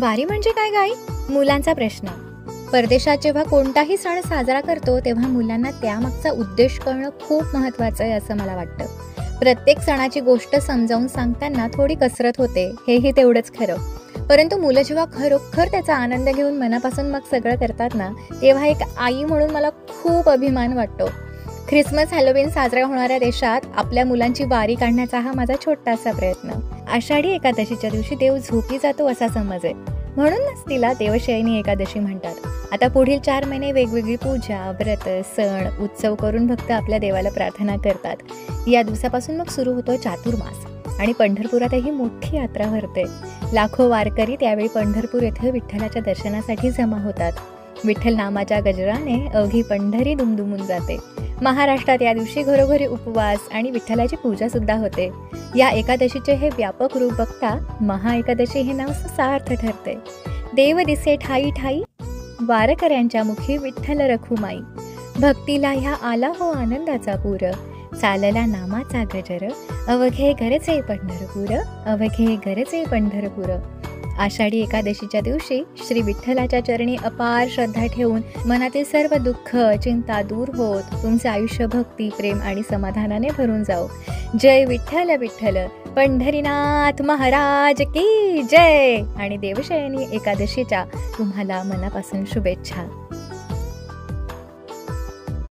वारी म्हणजे काय गाई? मुलांचा प्रश्न. परदेशात जेव्हा कोणताही सण साजरा करतो तेव्हा मुलांना त्यामागचा उद्देश कळणं खूप महत्त्वाचं आहे असं मला वाटतं. प्रत्येक सणाची गोष्ट समजावून सांगताना थोडी कसरत होते, हेही तेवढंच खरं. परंतु मुलं जेव्हा खरोखर त्याचा आनंद घेऊन मनापासून मग सगळं करतात ना, तेव्हा एक आई म्हणून मला खूप अभिमान वाटतो. ख्रिसमस हॅलोवीन साजरा होणाऱ्या देशात आपल्या मुलांची वारी काढण्याचा हा माझा छोटासा प्रयत्न. आषाढी एकादशीच्या दिवशी देव झोपी जातो असा समज आहे, म्हणूनच तिला देवशयनी एकादशी म्हणतात. आता पुढील 4 महिने वेगवेगळी पूजा, व्रत, सण, उत्सव करून भक्त आपल्या देवाला प्रार्थना करतात. या दिवसापासून मग सुरू होतो चातुर्मास आणि पंढरपुरातही मोठी यात्रा भरते. लाखो वारकरी त्यावेळी पंढरपूर येथे विठ्ठलाच्या दर्शनासाठी जमा होतात. विठ्ठल नामाच्या गजराने अवघी पंढरी दुमदुमून जाते. महाराष्ट्रात या दिवशी घरोघरी उपवास आणि विठ्ठलाची पूजा सुद्धा होते. या एकादशीचे हे व्यापक रूप बघता महाएकादशी हे नाव सार्थ ठरते. देव दिसे ठाई ठाई, वारकऱ्यांच्या मुखी विठ्ठल रखुमाई. भक्तीला ह्या आला हो आनंदाचा पूर, चालला नामाचा गजर, अवघे घरचे पंढरपूर, अवघे घरचे पंढरपूर. आषाढी एकादशीच्या दिवशी श्री विठ्ठलाच्या चरणी अपार श्रद्धा ठेवून मनातील सर्व दुःख, चिंता दूर होत तुमचे आयुष्य भक्ती, प्रेम आणि समाधानाने भरून जाओ. जय विठ्ठल विठ्ठल, पंढरीनाथ महाराज की जय. आणि देवशयनी एकादशीच्या तुम्हाला मनापासून शुभेच्छा.